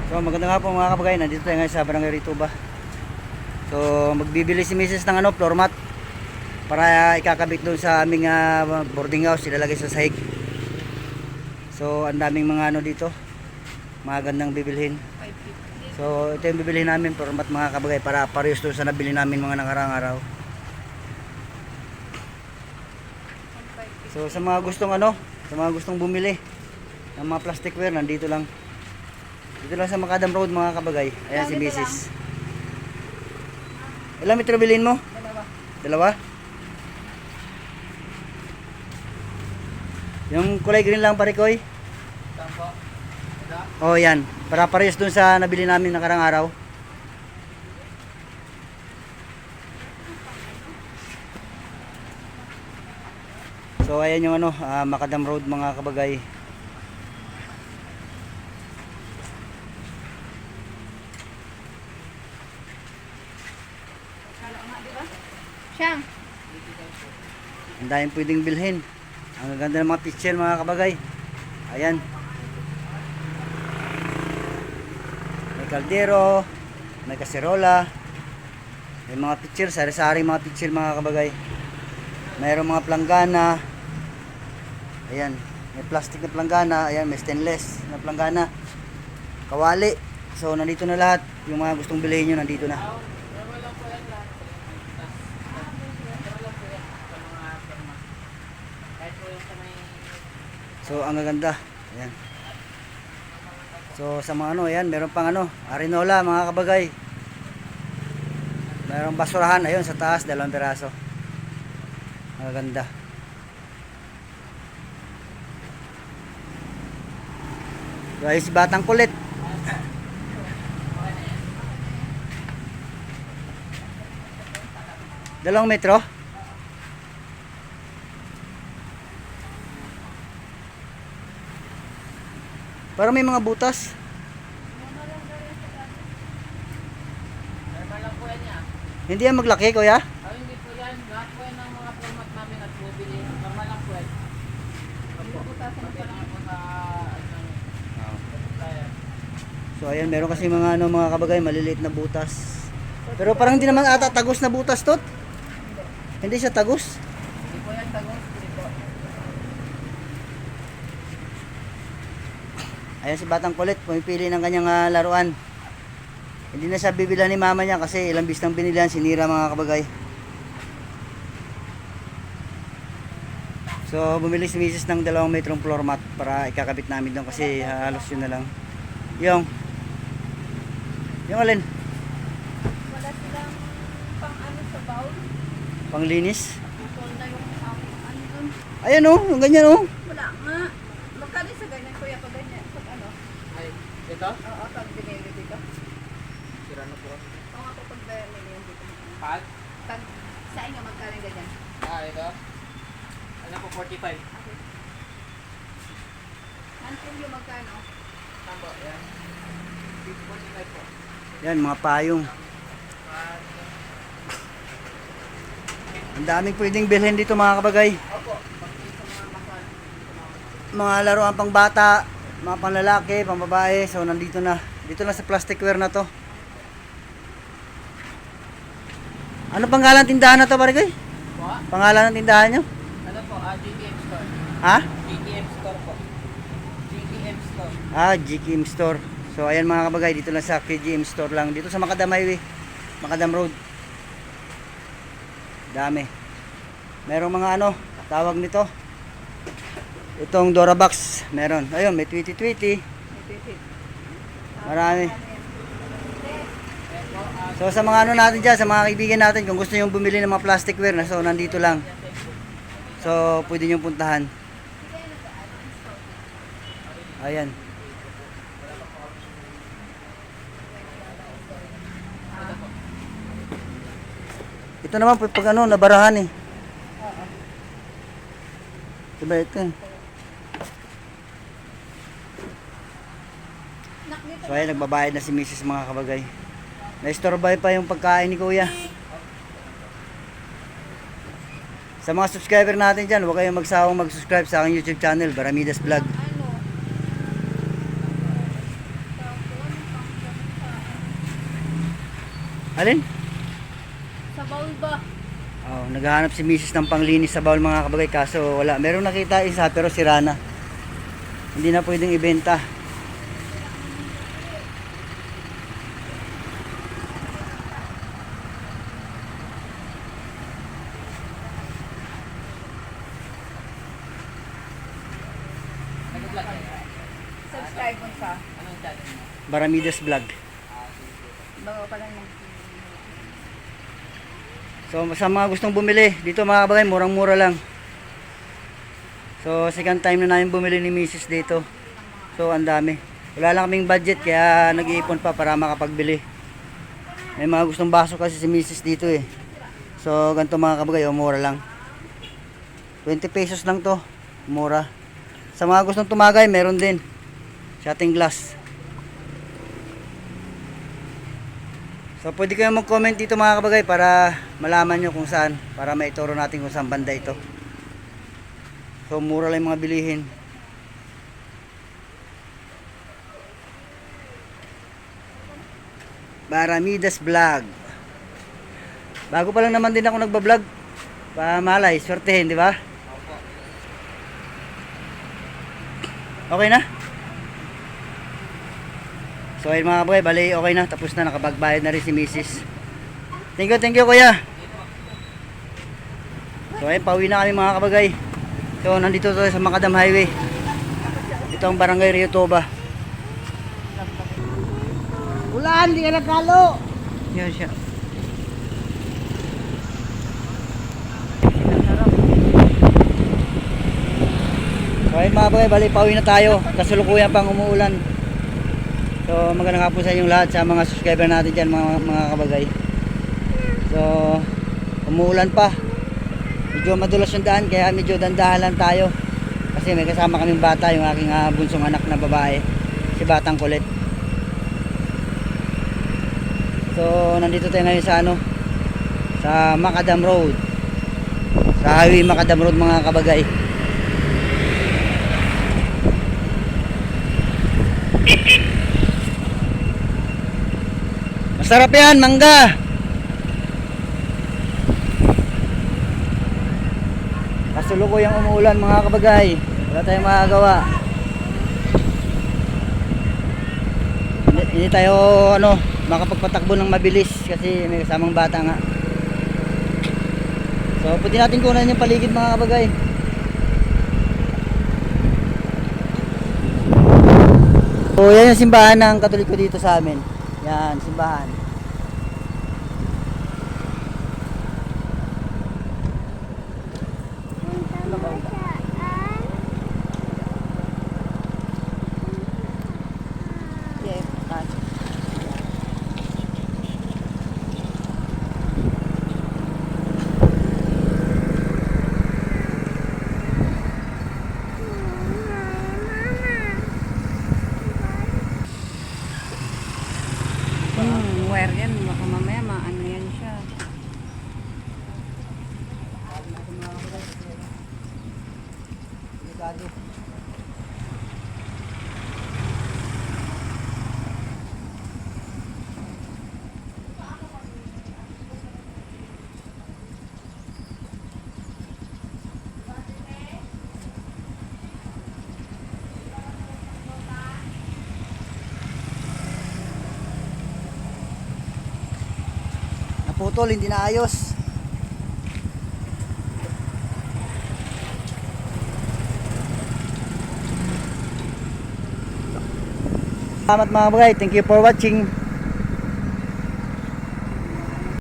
So maganda nga po mga kabagay, nandito tayo ngayon sa Barangay Rituba. So magbibili si Mrs. ng floor mat para ikakabit doon sa aming boarding house, ilalagay sa sahig. So ang daming mga dito, mga gandang bibilhin. So ito yung bibilhin namin, floor mat mga kabagay, para parehas doon sa nabili namin mga nakarang araw. So sa mga gustong bumili ng mga plasticware, nandito lang. Dito lang sa Macadam Road mga kabagay. Ayan si Mrs. Ilang metro bilhin mo? Dalawa? Yung kulay green lang pare koy? Oh yan. Para parehas dun sa nabili namin nakarang araw. So ayan yung Macadam Road mga kabagay. Siyang. Ang daming pwedeng bilhin. Ang ganda ng mga picture mga kabagay. Ayan. May kaldero, may kaserola, may mga picture, sari-sari mga picture mga kabagay. Mayroong mga planggana. Ayan, may plastic na planggana, ayan, may stainless na planggana. Kawali. So nandito na lahat. Yung mga gustong bilhin nyo nandito na. So ang gaganda. Ayan. So sa mga ayan, meron pang arenola mga kabagay. Merong basurahan ayun sa taas, 2 piraso. Ang gaganda. So ayun si Batang Kulit. Dalawang metro. Para may mga butas. Hindi yan maglaki, kuya? Hindi po yan. Lahat po yan ng mga format namin at bubili. Normal lang po yan. Bubutasan pa lang po sa So ayan, meron kasi mga kabagay, maliliit na butas. Pero parang hindi naman ata tagos na butas tot. Hindi siya tagos. Hindi po yan tagos. Hindi po. Ayan si Batang Kulit, pumipili ng kanyang laruan. Hindi na siya bibilan ni mama niya kasi ilang bis nang binilihan, sinira mga kabagay. So bumili si Mrs. ng 2 metrong floor mat para ikakabit namin doon kasi halos yun na lang. Yung alin? Wala silang pang sa bowl. Panglinis? Ito na yung dun. Ayan yung ganyan Wala nga. Magkali sa ganyan, kuya, pag ganyan. Pag Ay, ito? Oo, pag binili dito. Sira na po. Oo, ako pag binili yung dito. Pag? Pag sa inyo, magkali ganyan. Ito? Ano po, 45. Okay. Nantin yung magkano? Tambo, yan. 45 po. Yan, mga payong. Ang daming pwedeng bilhin dito mga kabagay. Opo, pag-ibig sa mga masal. Mga laruan pang bata, mga pang lalaki, pang babae. So nandito na. Dito na sa plasticware na to. Ano pangalan ng tindahan na to, Barigay? Po? Pangalan ng tindahan nyo? Ano po, GTM Store. Ha? GTM Store po. GTM Store. GKM Store. So ayan mga kabagay, dito lang sa KGM Store lang. Dito sa Macadam Highway, Macadam Road. Dami. Merong mga tawag nito. Itong Dorabox, meron. Ayun, may tweety-tweety. Marami. So sa mga natin dyan, sa mga kaibigan natin, kung gusto nyo bumili ng mga plasticware, so nandito lang. So pwede nyo puntahan. Ayan. Ito naman pag nabarahan eh. Diba ito? So ayan, nagbabayad na si Mrs. mga kabagay. Na-storbay pa yung pagkain ni Kuya. Sa mga subscriber natin dyan, huwag kayong magsawang mag-subscribe sa aking YouTube channel, Baramidas Vlog. Alin? Sa bowl ba? Oh, naghahanap si Mrs. ng panglinis sa bawal mga kabagay kaso wala. Merong nakita isa pero sira na. Hindi na pwedeng ibenta. Nag-vlog kayo? Subscribe mo sa. Anong channel mo? Baramidas Vlog. Bago pa lang yan. So sa mga gustong bumili, dito mga kabagay, murang-mura lang. So second time na namin bumili ni Mrs. dito. So ang dami. Wala lang kaming budget kaya nag-iipon pa para makapagbili. May mga gustong baso kasi si Mrs. dito eh. So ganito mga kabagay, mura lang. 20 pesos lang to. Mura. Sa mga gustong tumagay, meron din. Shotting glass. So pwede kayo mag-comment dito mga kabagay para malaman nyo kung saan, para maituro natin kung saan banda ito. So mura lang yung mga bilihin. Baramidas Vlog. Bago pa lang naman din ako nagba-vlog. Pamalay, swertehin, di ba? Okay na? So ayun mga kabagay, bali okay na, tapos na, nakapagbayad na rin si Mrs. Thank you kuya. So ayun, pauwi na kami mga kabagay. So nandito tayo sa Macadam Highway. Ito ang Barangay Rio Toba. Ulan, di ka nagkalo. Yan siya. So ayun mga kabagay, bali pauwi na tayo. Kasalukuyan pang umuulan. So magandang hapon sa inyong lahat, sa mga subscriber natin dyan mga kabagay. So umuulan pa. Medyo madulas yung daan kaya medyo dandahan lang tayo. Kasi may kasama kaming bata, yung aking bunsong anak na babae, si Batang Kulit. So nandito tayo ngayon sa sa Macadam Road. Sa highway Macadam Road mga kabagay. Masarap yan, mangga. Kasulukuyang umuulan mga kabagay. Wala tayong magagawa. Hindi tayo makapagpatakbo ng mabilis kasi may kasamang bata nga. So pwede natin kunan yung paligid mga kabagay. So yan yung simbahan ng Katoliko dito sa amin. Yan, simbahan. Wire yan. Baka mamaya maano yan siya. Naputol, hindi na ayos. Salamat mga kabagay. Thank you for watching.